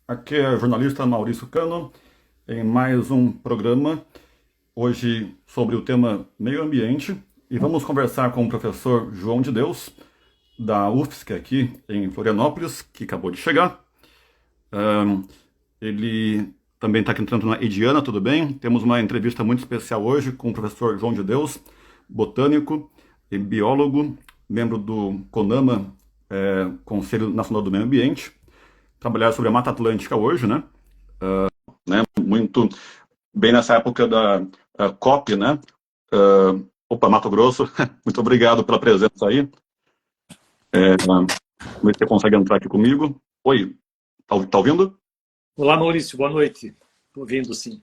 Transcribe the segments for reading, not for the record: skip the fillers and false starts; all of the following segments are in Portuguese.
Aqui é o jornalista Maurício Cano, em mais um programa, hoje sobre o tema meio ambiente, e vamos conversar com o professor João de Deus, da UFSC aqui em Florianópolis, que acabou de chegar. Ahn, Ele também está aqui entrando na Ediana, tudo bem? Temos uma entrevista muito especial hoje com o professor João de Deus, botânico e biólogo, membro do CONAMA, Conselho Nacional do Meio Ambiente, trabalhar sobre a Mata Atlântica hoje, né? Muito bem nessa época da COP, né? Opa, Mato Grosso, muito obrigado pela presença aí. Vamos ver se você consegue entrar aqui comigo. Oi, tá ouvindo? Olá, Maurício, boa noite. Estou ouvindo, sim.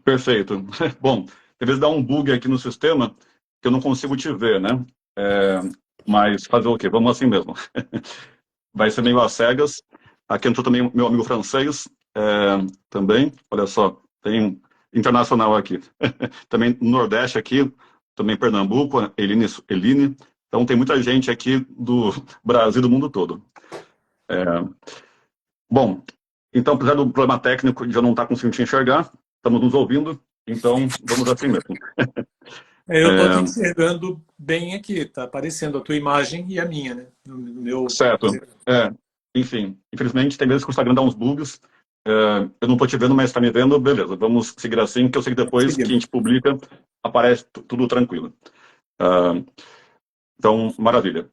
Perfeito. Bom, às vezes dá um bug aqui no sistema que eu não consigo te ver, né? É, mas fazer o quê? Vamos assim mesmo. Vai ser meio às cegas. Aqui entrou também meu amigo francês, também. Olha só, tem internacional aqui. Também no Nordeste aqui, também Pernambuco, Eline. Então tem muita gente aqui do Brasil e do mundo todo. Bom, então, apesar do problema técnico de eu não estar conseguindo te enxergar, estamos nos ouvindo, então vamos assim mesmo. Eu estou te É, enxergando bem aqui, está aparecendo a tua imagem e a minha, né? No meu... certo. É, enfim, infelizmente tem vezes que o Instagram dá uns bugs. Eu não estou te vendo, mas está me vendo, beleza. Vamos seguir assim, que eu sei que depois que a Seguimos. gente publica, aparece tudo tranquilo. Ah, então, maravilha.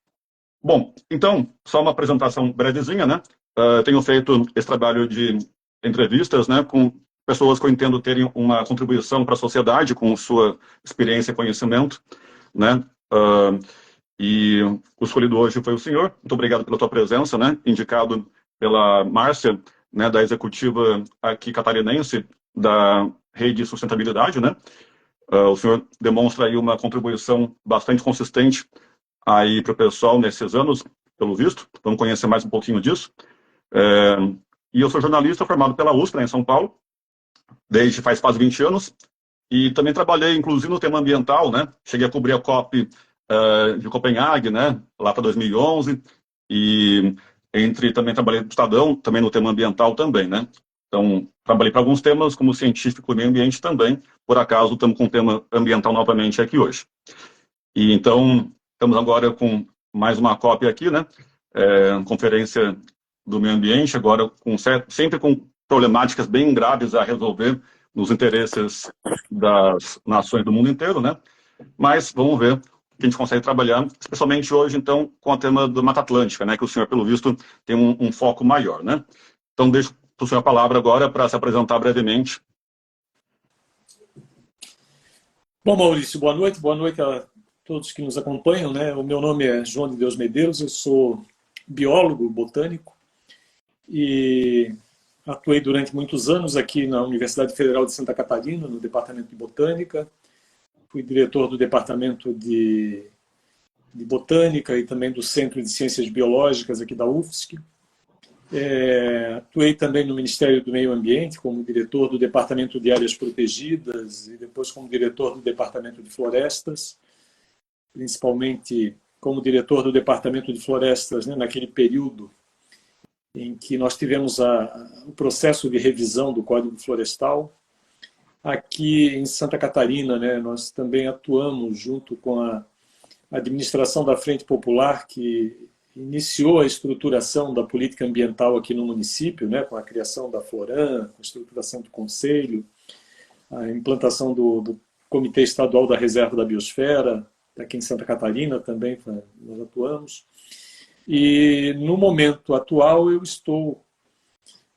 Bom, então, só uma apresentação brevezinha, né? Eu tenho feito esse trabalho de entrevistas, né, com pessoas que eu entendo terem uma contribuição para a sociedade com sua experiência e conhecimento, né? E o escolhido hoje foi o senhor. Muito obrigado pela tua presença, né? Indicado pela Márcia, né, da executiva aqui catarinense da Rede Sustentabilidade, né? O senhor demonstra aí uma contribuição bastante consistente aí para o pessoal nesses anos, pelo visto. Vamos conhecer mais um pouquinho disso. É, e eu sou jornalista formado pela USP, né, em São Paulo, desde faz quase 20 anos. E também trabalhei, inclusive, no tema ambiental, né? Cheguei a cobrir a COP de Copenhague, né? Lá para 2011. E também trabalhei no Estadão, também no tema ambiental também, né? Então, trabalhei para alguns temas como científico e meio ambiente também. Por acaso, estamos com o tema ambiental novamente aqui hoje. E então, estamos agora com mais uma COP aqui, né? Conferência do Meio Ambiente, agora sempre com problemáticas bem graves a resolver nos interesses das nações do mundo inteiro, né? Mas vamos ver o que a gente consegue trabalhar, especialmente hoje, então, com o tema da Mata Atlântica, né? Que o senhor, pelo visto, tem um foco maior, né? Então, deixo para o senhor a palavra agora para se apresentar brevemente. Bom, Maurício, boa noite a todos que nos acompanham, né? O meu nome é João de Deus Medeiros, eu sou biólogo botânico e atuei durante muitos anos aqui na Universidade Federal de Santa Catarina, no Departamento de Botânica. Fui diretor do Departamento de Botânica e também do Centro de Ciências Biológicas aqui da UFSC. Atuei também no Ministério do Meio Ambiente como diretor do Departamento de Áreas Protegidas e depois como diretor do Departamento de Florestas, principalmente como diretor do Departamento de Florestas, né, naquele período em que nós tivemos o processo de revisão do Código Florestal. Aqui em Santa Catarina, né, nós também atuamos junto com a administração da Frente Popular, que iniciou a estruturação da política ambiental aqui no município, né, com a criação da Floram, com a estruturação do Conselho, a implantação do Comitê Estadual da Reserva da Biosfera, aqui em Santa Catarina também nós atuamos. E no momento atual eu estou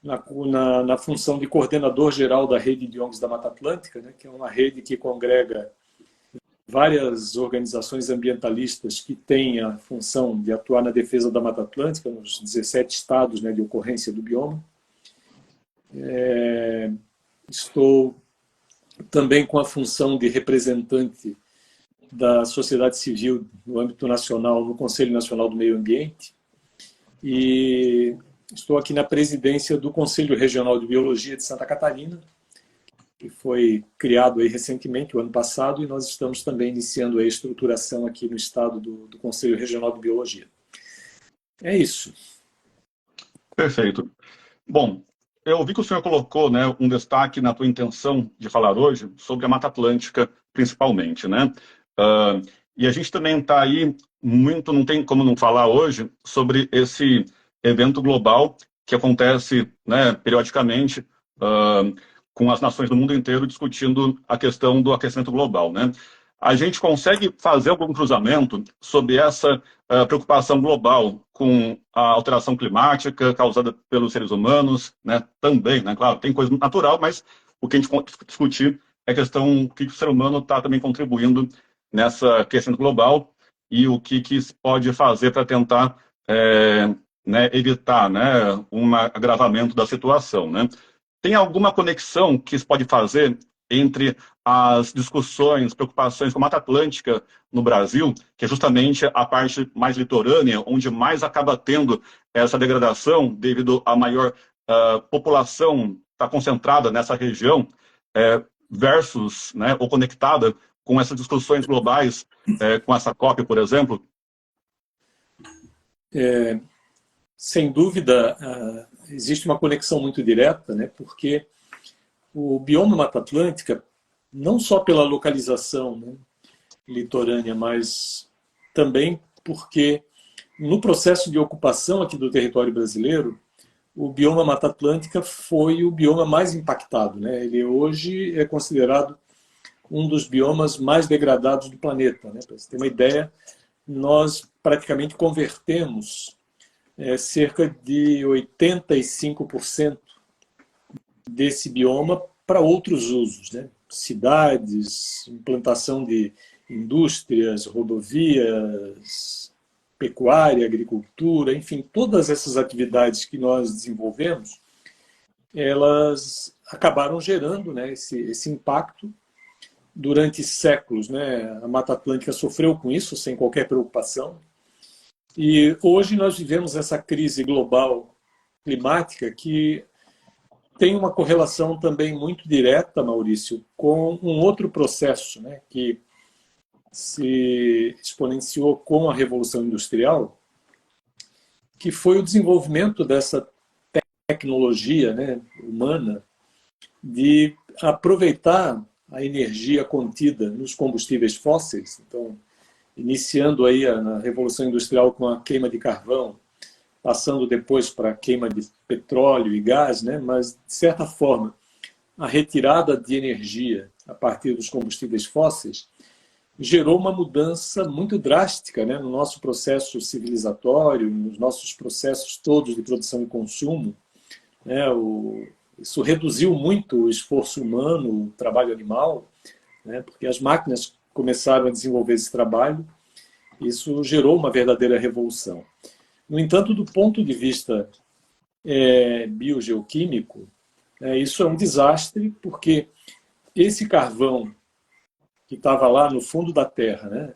na função de coordenador geral da Rede de ONGs da Mata Atlântica, né, que é uma rede que congrega várias organizações ambientalistas que têm a função de atuar na defesa da Mata Atlântica, nos 17 estados, né, de ocorrência do bioma. Estou também com a função de representante da sociedade civil no âmbito nacional, no Conselho Nacional do Meio Ambiente, e estou aqui na presidência do Conselho Regional de Biologia de Santa Catarina, que foi criado aí recentemente, o ano passado, e nós estamos também iniciando a estruturação aqui no estado do Conselho Regional de Biologia. É isso. Perfeito. Bom, eu vi que o senhor colocou, né, um destaque na tua intenção de falar hoje sobre a Mata Atlântica, principalmente, né? Ah, e a gente também está aí muito, não tem como não falar hoje sobre esse evento global que acontece, né, periodicamente, ah, com as nações do mundo inteiro discutindo a questão do aquecimento global, né? A gente consegue fazer algum cruzamento sobre essa preocupação global com a alteração climática causada pelos seres humanos, né? Também, né? Claro, tem coisa natural, mas o que a gente discutir é a questão que o ser humano está também contribuindo nessa aquecimento global e o que se pode fazer para tentar né, evitar, né, um agravamento da situação, né? Tem alguma conexão que se pode fazer entre as discussões, preocupações com a Mata Atlântica no Brasil, que é justamente a parte mais litorânea, onde mais acaba tendo essa degradação devido à maior população estar concentrada nessa região, versus, né, ou conectada com essas discussões globais, com essa COP, por exemplo? Sem dúvida, existe uma conexão muito direta, né? Porque o bioma Mata Atlântica, não só pela localização, né, litorânea, mas também porque no processo de ocupação aqui do território brasileiro, o bioma Mata Atlântica foi o bioma mais impactado, né? Ele hoje é considerado um dos biomas mais degradados do planeta, né? Para você ter uma ideia, nós praticamente convertemos cerca de 85% desse bioma para outros usos, né? Cidades, implantação de indústrias, rodovias, pecuária, agricultura, enfim, todas essas atividades que nós desenvolvemos, elas acabaram gerando, né, esse impacto durante séculos, né? A Mata Atlântica sofreu com isso sem qualquer preocupação. E hoje nós vivemos essa crise global climática que tem uma correlação também muito direta, Maurício, com um outro processo, né, que se exponenciou com a Revolução Industrial, que foi o desenvolvimento dessa tecnologia, né, humana de aproveitar a energia contida nos combustíveis fósseis. Então, iniciando aí na Revolução Industrial com a queima de carvão, passando depois para a queima de petróleo e gás, né? Mas, de certa forma, a retirada de energia a partir dos combustíveis fósseis gerou uma mudança muito drástica, né, no nosso processo civilizatório, nos nossos processos todos de produção e consumo, né? Isso reduziu muito o esforço humano, o trabalho animal, né, porque as máquinas começaram a desenvolver esse trabalho. Isso gerou uma verdadeira revolução. No entanto, do ponto de vista biogeoquímico, isso é um desastre, porque esse carvão que estava lá no fundo da Terra, né,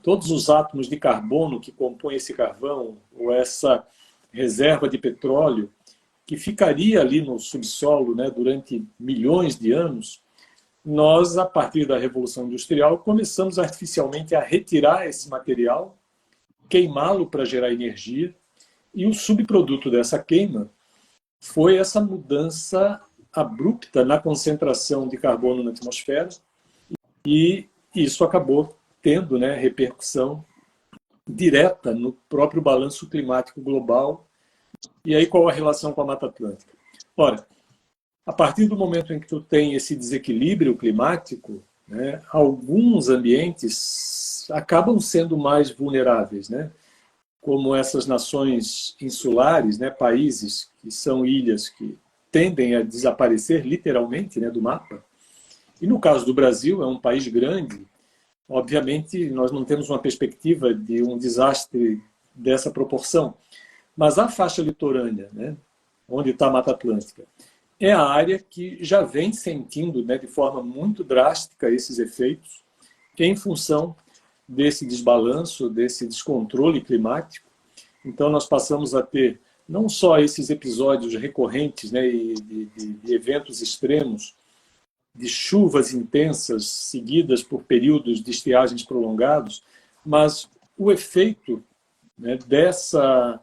todos os átomos de carbono que compõem esse carvão, ou essa reserva de petróleo, que ficaria ali no subsolo, né, durante milhões de anos, nós, a partir da Revolução Industrial, começamos artificialmente a retirar esse material, queimá-lo para gerar energia, e o subproduto dessa queima foi essa mudança abrupta na concentração de carbono na atmosfera, e isso acabou tendo, né, repercussão direta no próprio balanço climático global. E aí qual a relação com a Mata Atlântica? Ora, a partir do momento em que tu tem esse desequilíbrio climático, né, alguns ambientes acabam sendo mais vulneráveis, né? Como essas nações insulares, né, países que são ilhas que tendem a desaparecer literalmente, né, do mapa. E no caso do Brasil, é um país grande, obviamente nós não temos uma perspectiva de um desastre dessa proporção, mas a faixa litorânea, né, onde está a Mata Atlântica, é a área que já vem sentindo, né, de forma muito drástica esses efeitos em função desse desbalanço, desse descontrole climático. Então nós passamos a ter não só esses episódios recorrentes, né, de eventos extremos, de chuvas intensas seguidas por períodos de estiagens prolongados, mas o efeito, né, dessa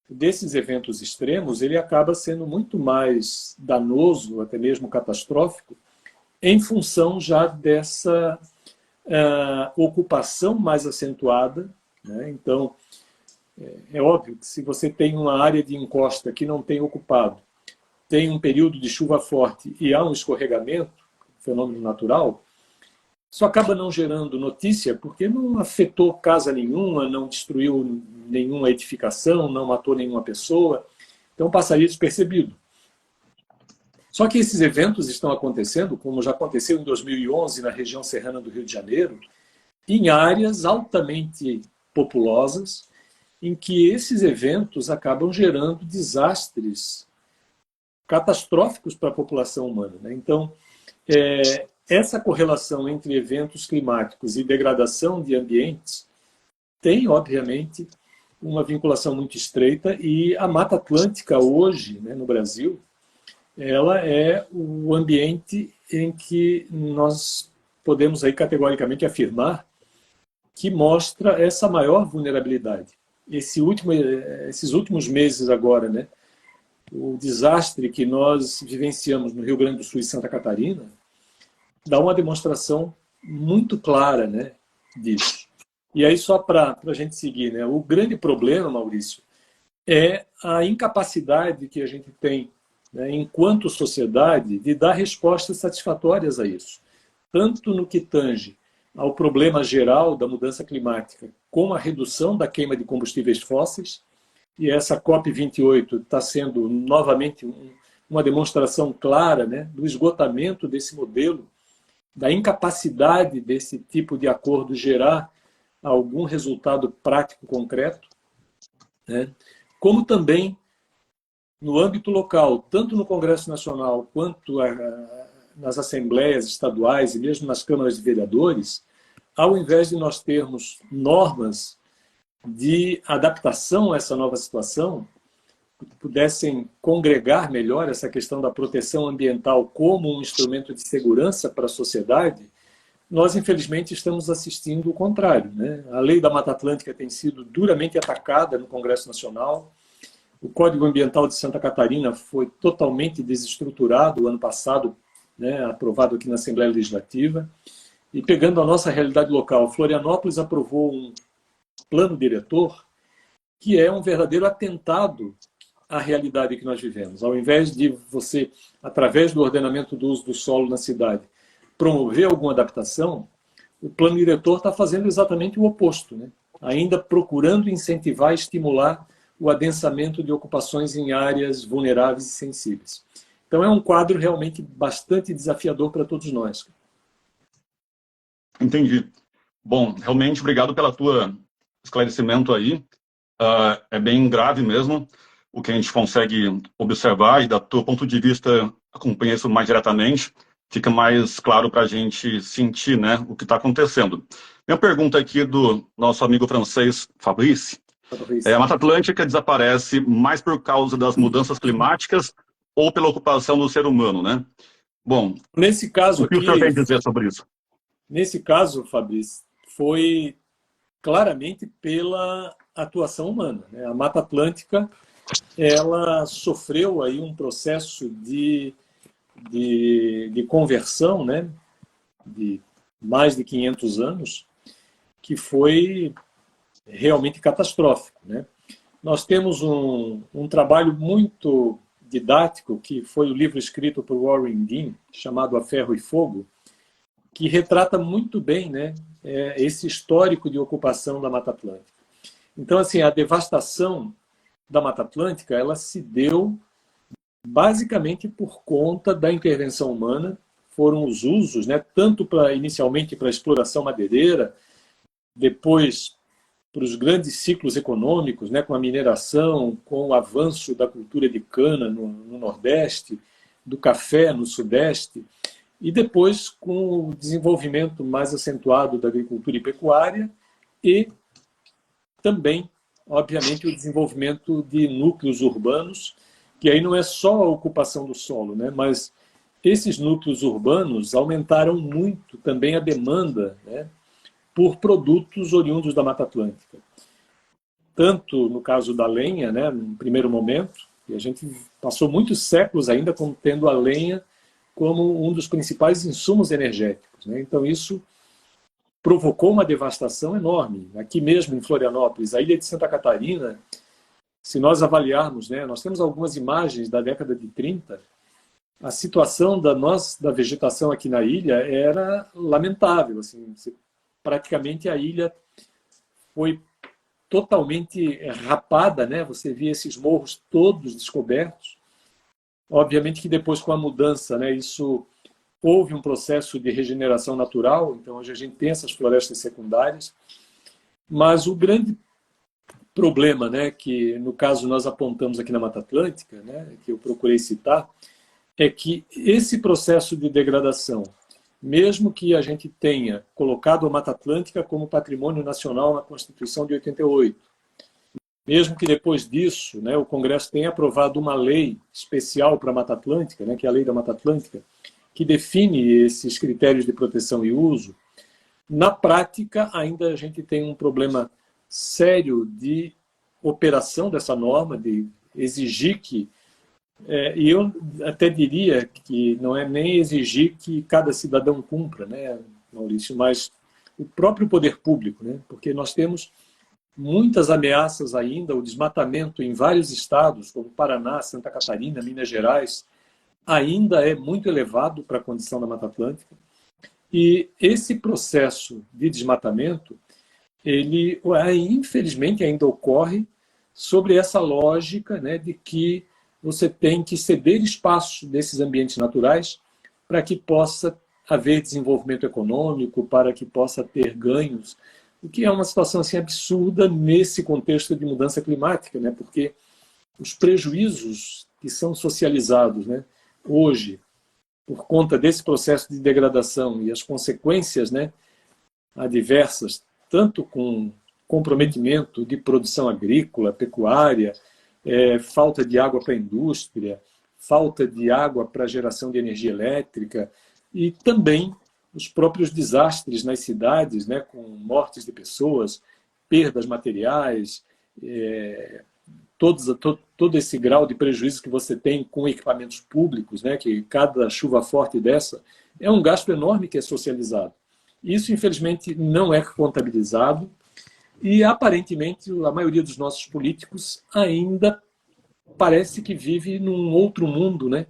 desses eventos extremos, ele acaba sendo muito mais danoso, até mesmo catastrófico, em função já dessa ocupação mais acentuada, né? Então, é óbvio que se você tem uma área de encosta que não tem ocupado, tem um período de chuva forte e há um escorregamento, fenômeno natural, isso acaba não gerando notícia porque não afetou casa nenhuma, não destruiu nenhuma edificação, não matou nenhuma pessoa, então passaria despercebido. Só que esses eventos estão acontecendo, como já aconteceu em 2011 na região serrana do Rio de Janeiro, em áreas altamente populosas, em que esses eventos acabam gerando desastres catastróficos para a população humana, né? Então, essa correlação entre eventos climáticos e degradação de ambientes tem, obviamente, uma vinculação muito estreita, e a Mata Atlântica hoje, né, no Brasil, ela é o ambiente em que nós podemos aí categoricamente afirmar que mostra essa maior vulnerabilidade. Esses últimos meses agora, né, o desastre que nós vivenciamos no Rio Grande do Sul e Santa Catarina dá uma demonstração muito clara, né, disso. E aí, só para a gente seguir, né, o grande problema, Maurício, é a incapacidade que a gente tem, né, enquanto sociedade, de dar respostas satisfatórias a isso. Tanto no que tange ao problema geral da mudança climática, como a redução da queima de combustíveis fósseis, e essa COP28 está sendo novamente uma demonstração clara, né, do esgotamento desse modelo, da incapacidade desse tipo de acordo gerar algum resultado prático concreto, né, como também no âmbito local, tanto no Congresso Nacional quanto nas assembleias estaduais e mesmo nas câmaras de vereadores, ao invés de nós termos normas de adaptação a essa nova situação, que pudessem congregar melhor essa questão da proteção ambiental como um instrumento de segurança para a sociedade, nós, infelizmente, estamos assistindo o contrário, né? A lei da Mata Atlântica tem sido duramente atacada no Congresso Nacional. O Código Ambiental de Santa Catarina foi totalmente desestruturado o ano passado, né, aprovado aqui na Assembleia Legislativa. E pegando a nossa realidade local, Florianópolis aprovou um plano diretor que é um verdadeiro atentado à realidade que nós vivemos. Ao invés de você, através do ordenamento do uso do solo na cidade, promover alguma adaptação, o plano diretor está fazendo exatamente o oposto, né? Ainda procurando incentivar e estimular o adensamento de ocupações em áreas vulneráveis e sensíveis. Então é um quadro realmente bastante desafiador para todos nós. Entendi. Bom, realmente, obrigado pela tua esclarecimento aí. É bem grave mesmo o que a gente consegue observar, e, da teu ponto de vista, acompanha isso mais diretamente, fica mais claro para a gente sentir, né, o que está acontecendo. Minha pergunta aqui do nosso amigo francês Fabrice: a Mata Atlântica desaparece mais por causa das mudanças climáticas ou pela ocupação do ser humano, né? Bom, nesse caso o que o senhor tem a dizer sobre isso? Nesse caso, Fabrício, foi claramente pela atuação humana, né? A Mata Atlântica, ela sofreu aí um processo de conversão, né, de mais de 500 anos, que foi realmente catastrófico, né? Nós temos um trabalho muito didático, que foi o livro escrito por Warren Dean, chamado A Ferro e Fogo, que retrata muito bem, né, esse histórico de ocupação da Mata Atlântica. Então, assim, a devastação da Mata Atlântica, ela se deu basicamente por conta da intervenção humana. Foram os usos, né, tanto inicialmente para a exploração madeireira, depois para os grandes ciclos econômicos, né, com a mineração, com o avanço da cultura de cana no Nordeste, do café no Sudeste, e depois com o desenvolvimento mais acentuado da agricultura e pecuária, e também, obviamente, o desenvolvimento de núcleos urbanos, que aí não é só a ocupação do solo, né, mas esses núcleos urbanos aumentaram muito também a demanda, né, por produtos oriundos da Mata Atlântica. tanto no caso da lenha, né, no primeiro momento, e a gente passou muitos séculos ainda tendo a lenha como um dos principais insumos energéticos, né? Então isso provocou uma devastação enorme. Aqui mesmo em Florianópolis, a ilha de Santa Catarina, se nós avaliarmos, né, nós temos algumas imagens da década de 30, a situação da vegetação aqui na ilha era lamentável. Assim, praticamente a ilha foi totalmente rapada, né? Você via esses morros todos descobertos. Obviamente que depois, com a mudança, né, isso houve um processo de regeneração natural, então hoje a gente tem essas florestas secundárias, mas o grande problema, né, que no caso nós apontamos aqui na Mata Atlântica, né, que eu procurei citar, é que esse processo de degradação, mesmo que a gente tenha colocado a Mata Atlântica como patrimônio nacional na Constituição de 88, mesmo que depois disso, né, o Congresso tenha aprovado uma lei especial para a Mata Atlântica, né, que é a Lei da Mata Atlântica, que define esses critérios de proteção e uso, na prática ainda a gente tem um problema sério de operação dessa norma, de exigir que, e eu até diria que não é nem exigir que cada cidadão cumpra, né, Maurício, mas o próprio poder público, né, porque nós temos muitas ameaças ainda, o desmatamento em vários estados, como Paraná, Santa Catarina, Minas Gerais, ainda é muito elevado para a condição da Mata Atlântica. E esse processo de desmatamento, ele, infelizmente, ainda ocorre sobre essa lógica, né, de que você tem que ceder espaço desses ambientes naturais para que possa haver desenvolvimento econômico, para que possa ter ganhos, o que é uma situação assim, absurda nesse contexto de mudança climática, né, porque os prejuízos que são socializados, né, hoje, por conta desse processo de degradação e as consequências, né, adversas, tanto com comprometimento de produção agrícola, pecuária, falta de água para a indústria, falta de água para a geração de energia elétrica e também os próprios desastres nas cidades, né, com mortes de pessoas, perdas materiais, todo esse grau de prejuízo que você tem com equipamentos públicos, né, que cada chuva forte dessa é um gasto enorme que é socializado. Isso, infelizmente, não é contabilizado e, aparentemente, a maioria dos nossos políticos ainda parece que vive num outro mundo, né,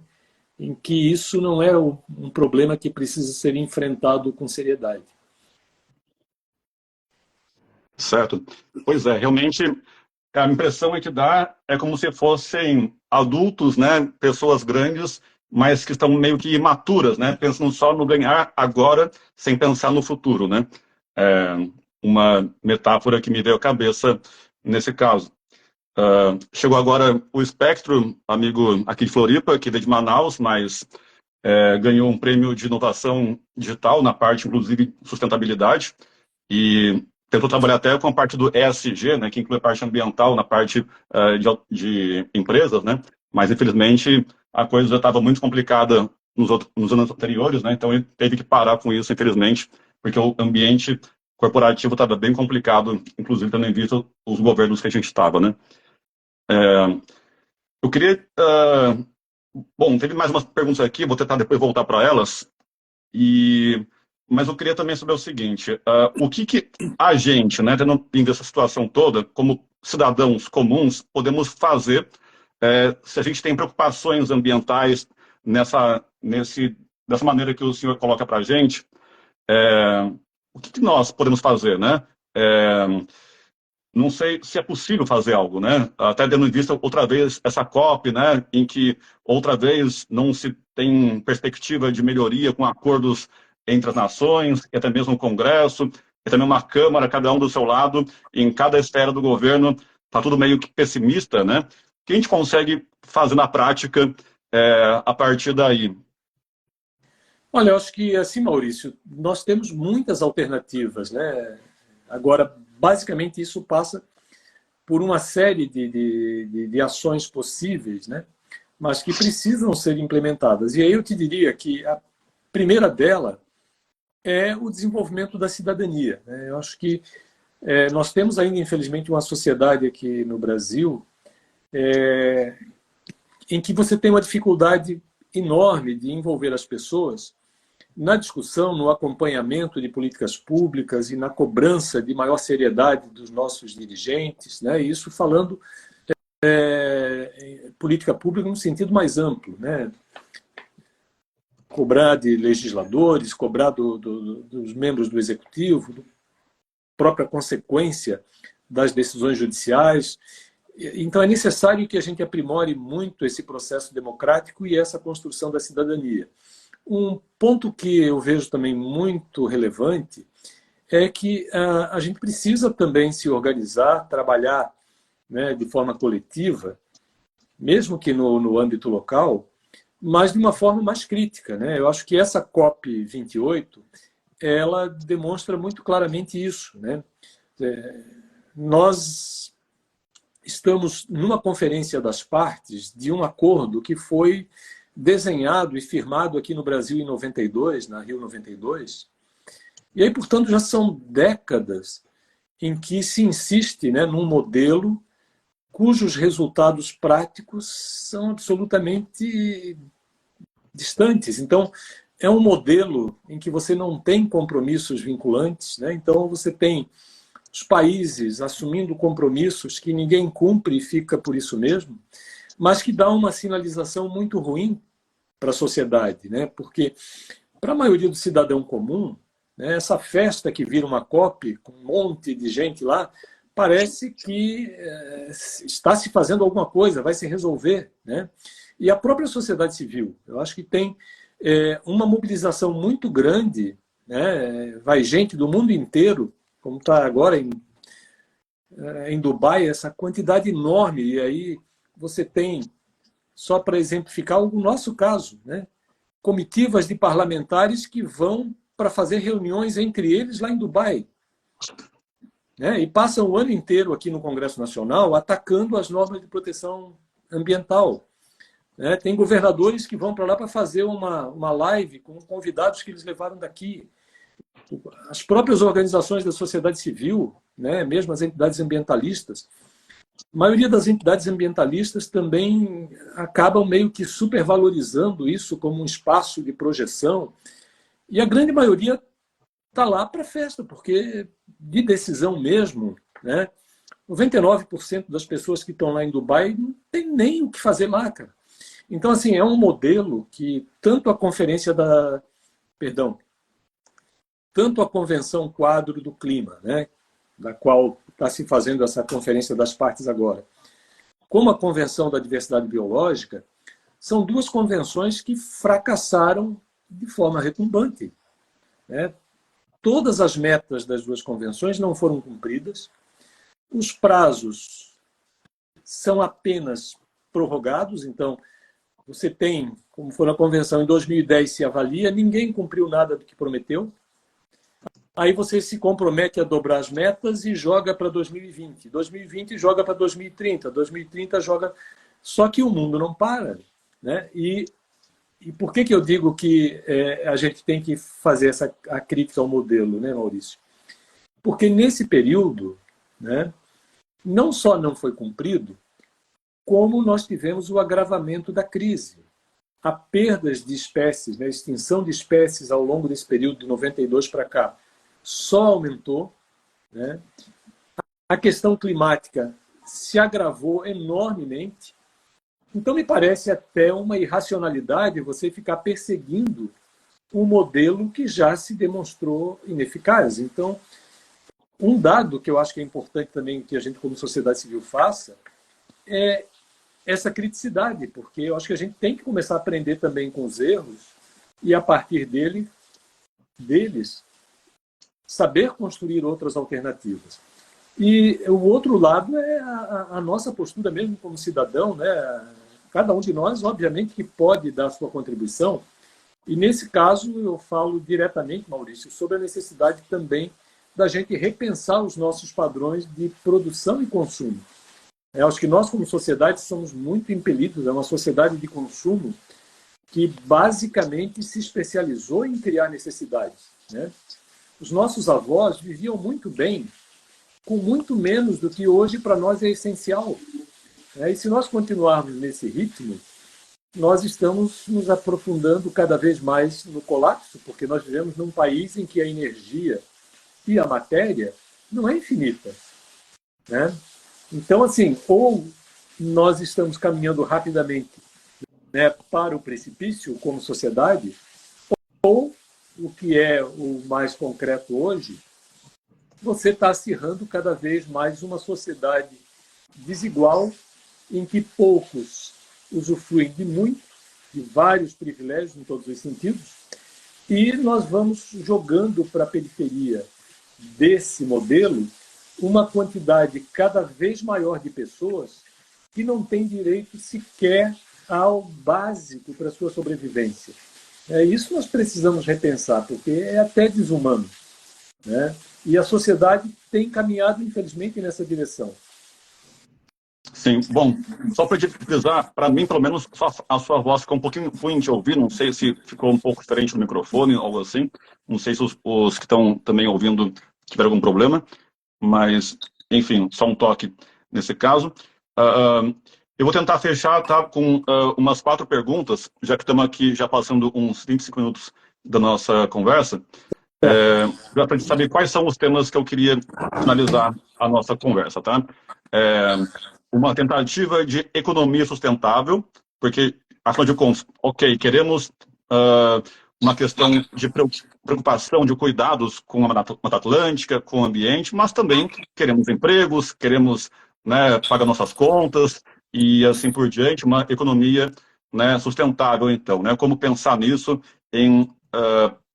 em que isso não é um problema que precisa ser enfrentado com seriedade. Certo. Pois é, realmente a impressão é que dá é como se fossem adultos, né, pessoas grandes, mas que estão meio que imaturas, né, pensando só no ganhar agora, sem pensar no futuro, né. É uma metáfora que me veio à cabeça nesse caso. Chegou agora o Espectro, amigo aqui de Floripa, que veio de Manaus, mas ganhou um prêmio de inovação digital na parte, inclusive, sustentabilidade, e tentou trabalhar até com a parte do ESG, né, que inclui a parte ambiental na parte de empresas, né, mas infelizmente a coisa já estava muito complicada nos anos anteriores, né, então ele teve que parar com isso, infelizmente, porque o ambiente corporativo estava bem complicado, inclusive tendo em vista os governos que a gente estava, né. Eu queria... bom, teve mais umas perguntas aqui, vou tentar depois voltar para elas, mas eu queria também saber o seguinte, o que a gente, né, tendo vindo essa situação toda, como cidadãos comuns, podemos fazer se a gente tem preocupações ambientais dessa maneira que o senhor coloca para a gente, o que nós podemos fazer, né? Não sei se é possível fazer algo, né? Até tendo em vista outra vez essa COP, né? Em que outra vez não se tem perspectiva de melhoria com acordos entre as nações, e até mesmo o Congresso, e também uma Câmara, cada um do seu lado, e em cada esfera do governo está tudo meio que pessimista, né? O que a gente consegue fazer na prática a partir daí? Olha, eu acho que, assim, Maurício, nós temos muitas alternativas, né? Agora, basicamente, isso passa por uma série de ações possíveis, né? Mas que precisam ser implementadas. E aí eu te diria que a primeira dela é o desenvolvimento da cidadania, né? Eu acho que Nós temos ainda, infelizmente, uma sociedade aqui no Brasil em que você tem uma dificuldade enorme de envolver as pessoas na discussão, no acompanhamento de políticas públicas e na cobrança de maior seriedade dos nossos dirigentes, né? Isso falando política pública no sentido mais amplo, né? Cobrar de legisladores, cobrar dos membros do executivo, da própria consequência das decisões judiciais. Então, é necessário que a gente aprimore muito esse processo democrático e essa construção da cidadania. Um ponto que eu vejo também muito relevante é que a gente precisa também se organizar, trabalhar, né, de forma coletiva, mesmo que no âmbito local, mas de uma forma mais crítica, né? Eu acho que essa COP28 ela demonstra muito claramente isso, né? Nós estamos numa conferência das partes de um acordo que foi desenhado e firmado aqui no Brasil em 92, na Rio 92. E aí, portanto, já são décadas em que se insiste, né, num modelo cujos resultados práticos são absolutamente distantes. Então, é um modelo em que você não tem compromissos vinculantes, né? Então, você tem os países assumindo compromissos que ninguém cumpre e fica por isso mesmo, mas que dá uma sinalização muito ruim para a sociedade, né? Porque, para a maioria do cidadão comum, né, essa festa que vira uma COP, com um monte de gente lá, parece que está se fazendo alguma coisa, vai se resolver, né? E a própria sociedade civil, eu acho que tem uma mobilização muito grande, né? Vai gente do mundo inteiro, como está agora em Dubai, essa quantidade enorme, e aí você tem, só para exemplificar o nosso caso, né, comitivas de parlamentares que vão para fazer reuniões entre eles lá em Dubai, né, e passam o ano inteiro aqui no Congresso Nacional atacando as normas de proteção ambiental. Né? Tem governadores que vão para lá para fazer uma live com convidados que eles levaram daqui. As próprias organizações da sociedade civil, né, mesmo as entidades ambientalistas, a maioria das entidades ambientalistas também acabam meio que supervalorizando isso como um espaço de projeção. E a grande maioria está lá para a festa, porque de decisão mesmo, né, 99% das pessoas que estão lá em Dubai não tem nem o que fazer lá, cara. Então, assim, é um modelo que tanto a tanto a Convenção Quadro do Clima, né, da qual está se fazendo essa conferência das partes agora, como a Convenção da Diversidade Biológica, são duas convenções que fracassaram de forma retumbante, né? Todas as metas das duas convenções não foram cumpridas, os prazos são apenas prorrogados, então você tem, como foi na convenção, em 2010 se avalia, ninguém cumpriu nada do que prometeu, aí você se compromete a dobrar as metas e joga para 2020. 2020 joga para 2030. 2030 joga... Só que o mundo não para, né? E por que eu digo que a gente tem que fazer a crítica ao modelo, né, Maurício? Porque nesse período, né, não só não foi cumprido, como nós tivemos o agravamento da crise. A perdas de espécies, né, a extinção de espécies ao longo desse período de 92 para cá, só aumentou, né? A questão climática se agravou enormemente. Então, me parece até uma irracionalidade você ficar perseguindo um modelo que já se demonstrou ineficaz. Então, um dado que eu acho que é importante também que a gente, como sociedade civil, faça é essa criticidade, porque eu acho que a gente tem que começar a aprender também com os erros e, a partir deles, saber construir outras alternativas. E o outro lado é a nossa postura mesmo como cidadão, né? Cada um de nós, obviamente, que pode dar a sua contribuição. E, nesse caso, eu falo diretamente, Maurício, sobre a necessidade também da gente repensar os nossos padrões de produção e consumo. Eu acho que nós, como sociedade, somos muito impelidos, é uma sociedade de consumo que basicamente se especializou em criar necessidades, né? Os nossos avós viviam muito bem com muito menos do que hoje para nós é essencial. E se nós continuarmos nesse ritmo, nós estamos nos aprofundando cada vez mais no colapso, porque nós vivemos num país em que a energia e a matéria não é infinita, né? Então, assim, ou nós estamos caminhando rapidamente, né, para o precipício como sociedade, ou, o que é o mais concreto hoje, você está acirrando cada vez mais uma sociedade desigual, em que poucos usufruem de muito, de vários privilégios em todos os sentidos, e nós vamos jogando para a periferia desse modelo uma quantidade cada vez maior de pessoas que não têm direito sequer ao básico para a sua sobrevivência. Isso nós precisamos repensar, porque é até desumano, né? E a sociedade tem caminhado, infelizmente, nessa direção. Sim, bom, só para dizer, para mim, pelo menos, a sua voz ficou um pouquinho ruim de ouvir, não sei se ficou um pouco diferente no microfone, algo assim, não sei se os que estão também ouvindo tiveram algum problema, mas, enfim, só um toque nesse caso. Eu vou tentar fechar, tá, com umas 4 perguntas, já que estamos aqui já passando uns 25 minutos da nossa conversa, para a gente saber quais são os temas que eu queria finalizar a nossa conversa, tá? Uma tentativa de economia sustentável, porque, afinal de contas, ok, queremos uma questão de preocupação, de cuidados com a Mata Atlântica, com o ambiente, mas também queremos empregos, queremos, né, pagar nossas contas e assim por diante, uma economia, né, sustentável, então, né? Como pensar nisso em,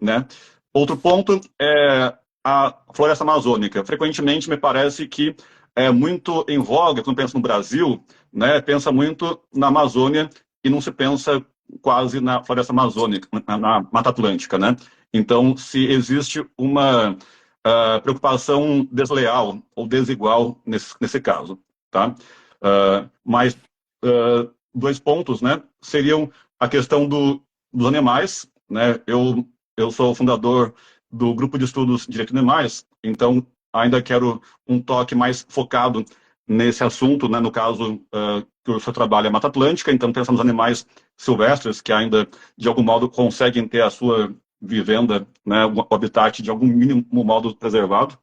né? Outro ponto é a floresta amazônica. Frequentemente me parece que é muito em voga, quando pensa no Brasil, né, pensa muito na Amazônia e não se pensa quase na floresta amazônica, na Mata Atlântica, né? Então, se existe uma preocupação desleal ou desigual nesse caso, tá? Mas 2 pontos, né, seriam a questão dos animais, né? Eu sou o fundador do Grupo de Estudos Direito de Animais, então ainda quero um toque mais focado nesse assunto, né? No caso, que o seu trabalho é Mata Atlântica, então pensando nos animais silvestres que ainda, de algum modo, conseguem ter a sua vivenda, né, o habitat de algum mínimo modo preservado.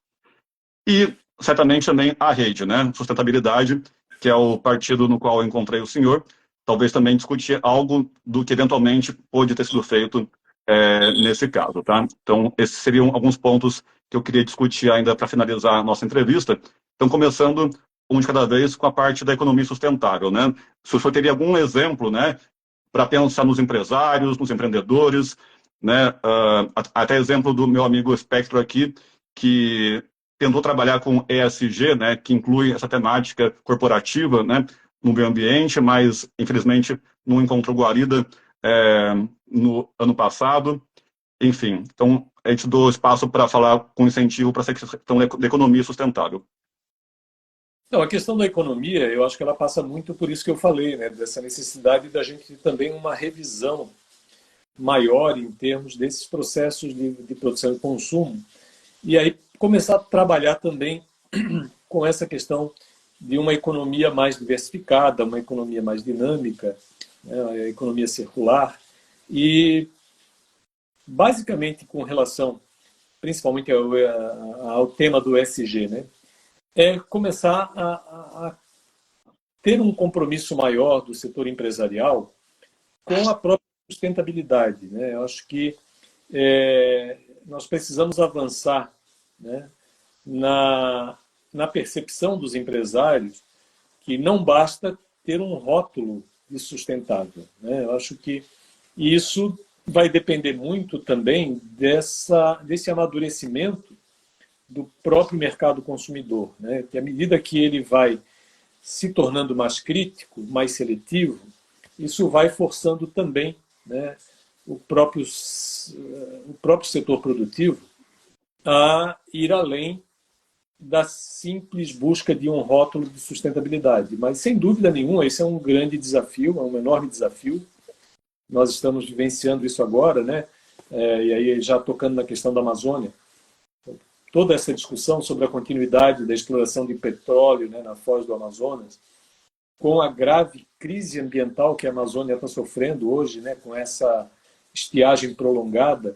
E, certamente, também a rede, né? Sustentabilidade, que é o partido no qual eu encontrei o senhor, talvez também discutir algo do que eventualmente pode ter sido feito nesse caso, tá? Então, esses seriam alguns pontos que eu queria discutir ainda para finalizar a nossa entrevista. Então, começando um de cada vez com a parte da economia sustentável, né? Se o senhor teria algum exemplo, né, para pensar nos empresários, nos empreendedores, né? Até exemplo do meu amigo Espectro aqui, que tentou trabalhar com ESG, né, que inclui essa temática corporativa, né, no meio ambiente, mas infelizmente não encontrou guarida no ano passado. Enfim, então a gente deu espaço para falar com incentivo para essa questão da economia sustentável. Então, a questão da economia, eu acho que ela passa muito por isso que eu falei, né, dessa necessidade da gente ter também uma revisão maior em termos desses processos de produção e consumo, e aí começar a trabalhar também com essa questão de uma economia mais diversificada, uma economia mais dinâmica, né, a economia circular, e basicamente com relação principalmente ao tema do ESG, né, é começar a ter um compromisso maior do setor empresarial com a própria sustentabilidade, né? Eu acho que nós precisamos avançar, né, na percepção dos empresários que não basta ter um rótulo de sustentável, né? Eu acho que isso vai depender muito também desse amadurecimento do próprio mercado consumidor, né? Que à medida que ele vai se tornando mais crítico, mais seletivo, isso vai forçando também, né, o próprio setor produtivo a ir além da simples busca de um rótulo de sustentabilidade. Mas, sem dúvida nenhuma, esse é um grande desafio, é um enorme desafio. Nós estamos vivenciando isso agora, né? E aí já tocando na questão da Amazônia. toda essa discussão sobre a continuidade da exploração de petróleo, né, na foz do Amazonas, com a grave crise ambiental que a Amazônia está sofrendo hoje, né, com essa estiagem prolongada,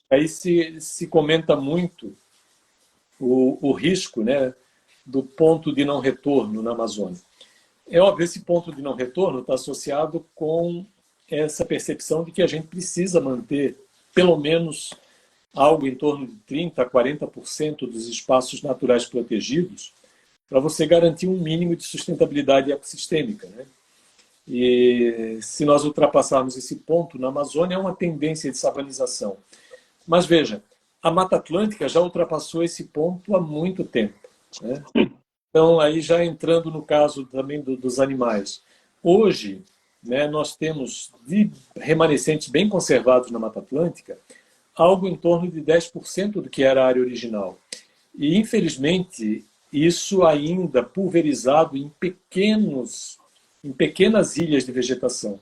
aí se comenta muito o risco, né, do ponto de não retorno na Amazônia. É óbvio, esse ponto de não retorno está associado com essa percepção de que a gente precisa manter pelo menos algo em torno de 30% a 40% dos espaços naturais protegidos para você garantir um mínimo de sustentabilidade ecossistêmica, né? E se nós ultrapassarmos esse ponto, na Amazônia é uma tendência de savanização. Mas veja, a Mata Atlântica já ultrapassou esse ponto há muito tempo, né? Então, aí já entrando no caso também dos animais. Hoje, né, nós temos de remanescentes bem conservados na Mata Atlântica algo em torno de 10% do que era a área original. E, infelizmente, isso ainda pulverizado em pequenas ilhas de vegetação.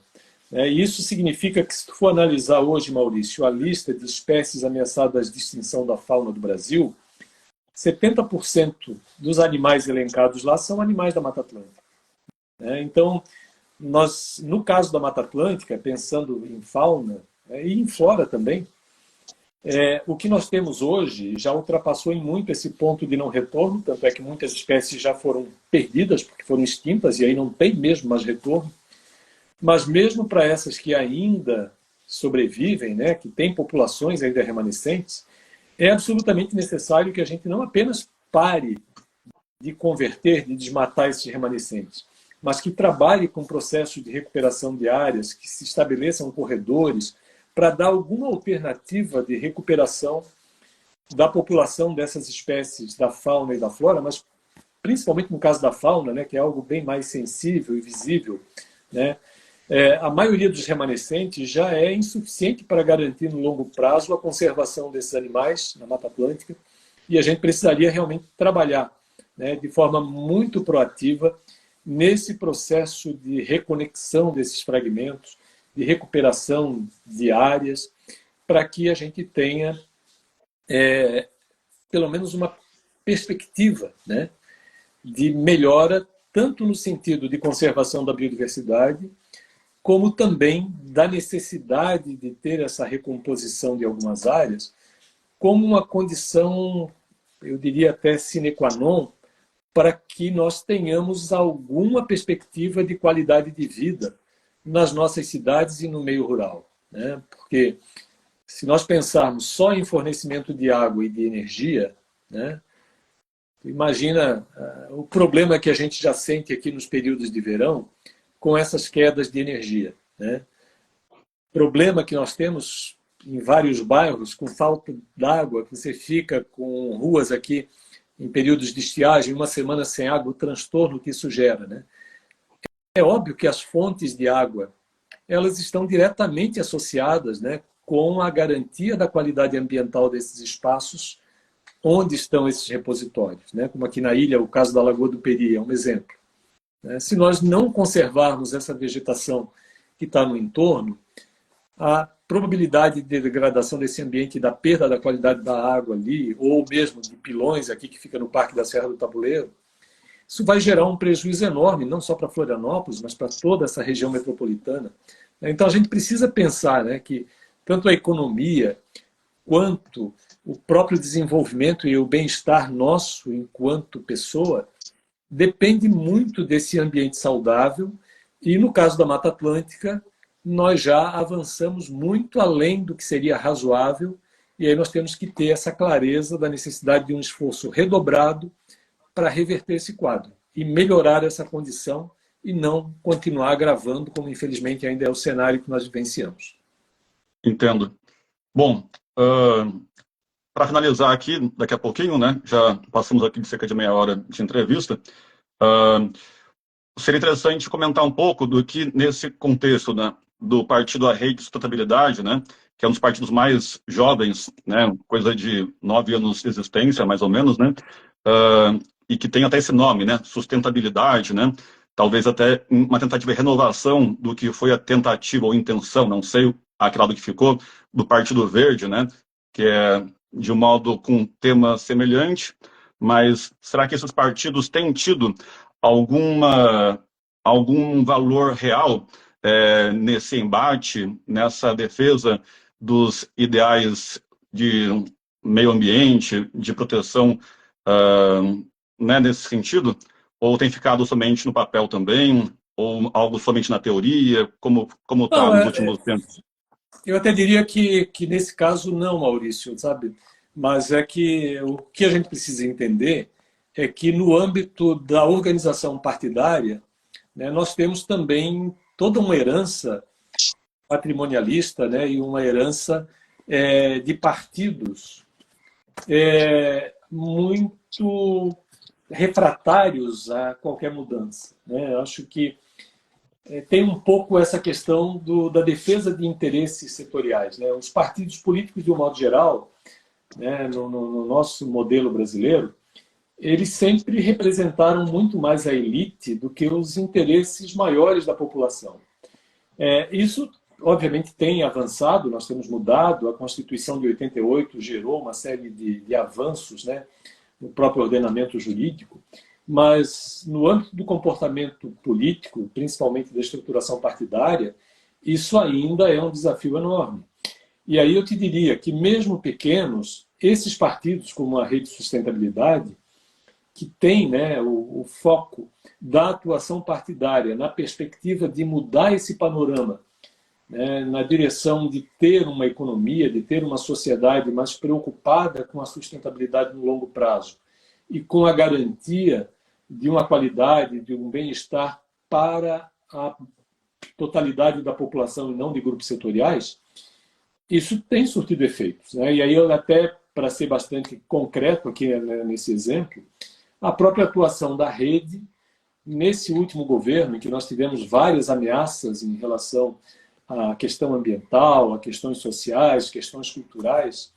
E isso significa que, se tu for analisar hoje, Maurício, a lista de espécies ameaçadas de extinção da fauna do Brasil, 70% dos animais elencados lá são animais da Mata Atlântica. Então, nós, no caso da Mata Atlântica, pensando em fauna e em flora também, o que nós temos hoje já ultrapassou em muito esse ponto de não retorno, tanto é que muitas espécies já foram perdidas, porque foram extintas, e aí não tem mesmo mais retorno. Mas mesmo para essas que ainda sobrevivem, né, que têm populações ainda remanescentes, é absolutamente necessário que a gente não apenas pare de converter, de desmatar esses remanescentes, mas que trabalhe com processos de recuperação de áreas, que se estabeleçam corredores para dar alguma alternativa de recuperação da população dessas espécies, da fauna e da flora, mas principalmente no caso da fauna, né, que é algo bem mais sensível e visível, né? A maioria dos remanescentes já é insuficiente para garantir no longo prazo a conservação desses animais na Mata Atlântica, e a gente precisaria realmente trabalhar, né, de forma muito proativa nesse processo de reconexão desses fragmentos, de recuperação de áreas, para que a gente tenha pelo menos uma perspectiva, né, de melhora, tanto no sentido de conservação da biodiversidade, como também da necessidade de ter essa recomposição de algumas áreas como uma condição, eu diria até sine qua non, para que nós tenhamos alguma perspectiva de qualidade de vida nas nossas cidades e no meio rural, né? Porque se nós pensarmos só em fornecimento de água e de energia, né, imagina o problema que a gente já sente aqui nos períodos de verão com essas quedas de energia, né? Problema que nós temos em vários bairros com falta d'água, que você fica com ruas aqui em períodos de estiagem, uma semana sem água, o transtorno que isso gera, né? É óbvio que as fontes de água elas estão diretamente associadas, né, com a garantia da qualidade ambiental desses espaços onde estão esses repositórios, né? Como aqui na ilha, o caso da Lagoa do Peri é um exemplo. Se nós não conservarmos essa vegetação que está no entorno, a probabilidade de degradação desse ambiente e da perda da qualidade da água ali, ou mesmo de pilões aqui que fica no Parque da Serra do Tabuleiro, isso vai gerar um prejuízo enorme, não só para Florianópolis, mas para toda essa região metropolitana. Então a gente precisa pensar, né, que tanto a economia quanto o próprio desenvolvimento e o bem-estar nosso enquanto pessoa depende muito desse ambiente saudável, e no caso da Mata Atlântica nós já avançamos muito além do que seria razoável, e aí nós temos que ter essa clareza da necessidade de um esforço redobrado para reverter esse quadro e melhorar essa condição e não continuar agravando, como infelizmente ainda é o cenário que nós vivenciamos. Entendo. Bom, para finalizar aqui, daqui a pouquinho, né, já passamos aqui de cerca de meia hora de entrevista, seria interessante comentar um pouco do que, nesse contexto, né, do Partido A Rede de Sustentabilidade, né, que é um dos partidos mais jovens, né, coisa de 9 anos de existência, mais ou menos, né, e que tem até esse nome, né, sustentabilidade, né, talvez até uma tentativa de renovação do que foi a tentativa ou intenção, não sei a que lado que ficou, do Partido Verde, né, que é de um modo com tema semelhante, mas será que esses partidos têm tido algum valor real nesse embate, nessa defesa dos ideais de meio ambiente, de proteção, né, nesse sentido? Ou tem ficado somente no papel também? Ou algo somente na teoria? Como está Não, nos últimos tempos? eu até diria que nesse caso não, Maurício, sabe? Mas é que o que a gente precisa entender é que no âmbito da organização partidária, né, nós temos também toda uma herança patrimonialista, né, e uma herança de partidos muito refratários a qualquer mudança, né? Eu acho que tem um pouco essa questão da defesa de interesses setoriais, né? Os partidos políticos, de um modo geral, né, no nosso modelo brasileiro, eles sempre representaram muito mais a elite do que os interesses maiores da população. Isso, obviamente, tem avançado, nós temos mudado, a Constituição de 88 gerou uma série de avanços, né, no próprio ordenamento jurídico, mas no âmbito do comportamento político, principalmente da estruturação partidária, isso ainda é um desafio enorme. E aí eu te diria que, mesmo pequenos, esses partidos, como a Rede de Sustentabilidade, que tem, né, o foco da atuação partidária na perspectiva de mudar esse panorama, né, na direção de ter uma economia, de ter uma sociedade mais preocupada com a sustentabilidade no longo prazo e com a garantia de uma qualidade, de um bem-estar para a totalidade da população e não de grupos setoriais, isso tem surtido efeitos, né? E aí, eu até, para ser bastante concreto aqui, né, nesse exemplo, a própria atuação da rede nesse último governo, em que nós tivemos várias ameaças em relação à questão ambiental, a questões sociais, questões culturais,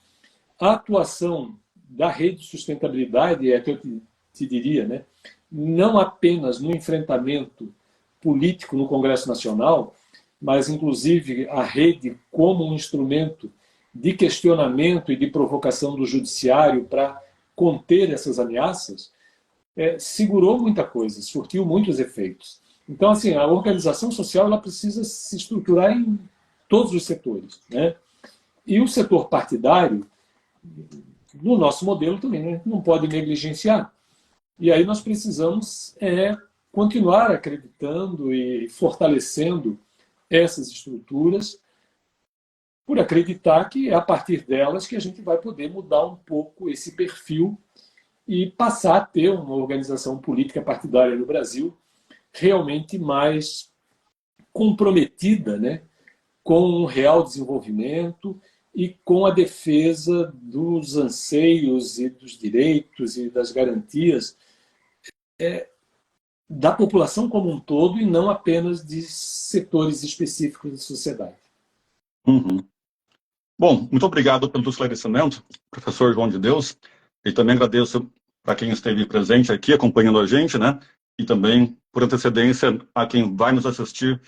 a atuação da rede de sustentabilidade é que eu te diria, né, não apenas no enfrentamento político no Congresso Nacional, mas inclusive a rede como um instrumento de questionamento e de provocação do judiciário para conter essas ameaças, segurou muita coisa, surtiu muitos efeitos. Então, assim, a organização social ela precisa se estruturar em todos os setores, né? E o setor partidário, no nosso modelo também, né, não pode negligenciar. E aí nós precisamos continuar acreditando e fortalecendo essas estruturas, por acreditar que é a partir delas que a gente vai poder mudar um pouco esse perfil e passar a ter uma organização política partidária no Brasil realmente mais comprometida, né, com um real desenvolvimento e com a defesa dos anseios e dos direitos e das garantias da população como um todo e não apenas de setores específicos da sociedade. Uhum. Bom, muito obrigado pelo esclarecimento, professor João de Deus, e também agradeço para quem esteve presente aqui, acompanhando a gente, né? E também, por antecedência, a quem vai nos assistir,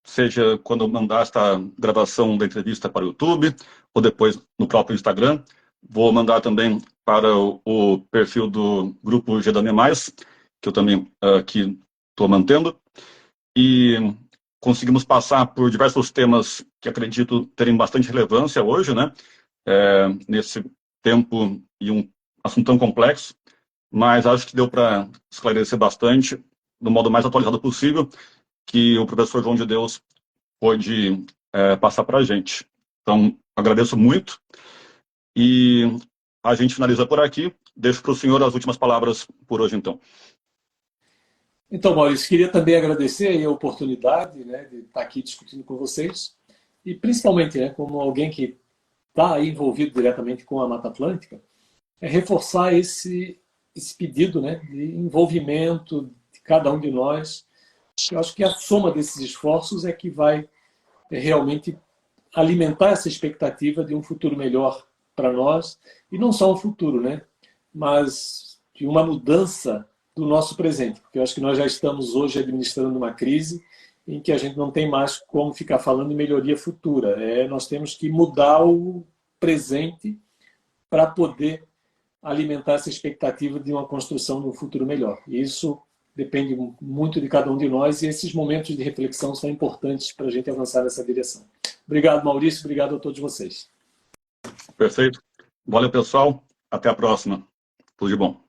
seja quando eu mandar esta gravação da entrevista para o YouTube, ou depois no próprio Instagram. Vou mandar também para o perfil do Grupo GDANE+, que eu também aqui estou mantendo. E conseguimos passar por diversos temas que acredito terem bastante relevância hoje, né? Nesse tempo e um assunto tão complexo, mas acho que deu para esclarecer bastante, do modo mais atualizado possível, que o professor João de Deus pôde passar para a gente. Então, agradeço muito e a gente finaliza por aqui. Deixo para o senhor as últimas palavras por hoje, então. Então, Maurício, queria também agradecer aí a oportunidade, né, de estar aqui discutindo com vocês e principalmente, né, como alguém que está envolvido diretamente com a Mata Atlântica, reforçar esse pedido, né, de envolvimento de cada um de nós. Eu acho que a soma desses esforços é que vai realmente alimentar essa expectativa de um futuro melhor para nós, e não só um futuro, né, mas de uma mudança do nosso presente, porque eu acho que nós já estamos hoje administrando uma crise em que a gente não tem mais como ficar falando em melhoria futura. Nós temos que mudar o presente para poder alimentar essa expectativa de uma construção de um futuro melhor. E isso depende muito de cada um de nós, e esses momentos de reflexão são importantes para a gente avançar nessa direção. Obrigado, Maurício, obrigado a todos vocês. Perfeito. Valeu, pessoal. Até a próxima. Tudo de bom.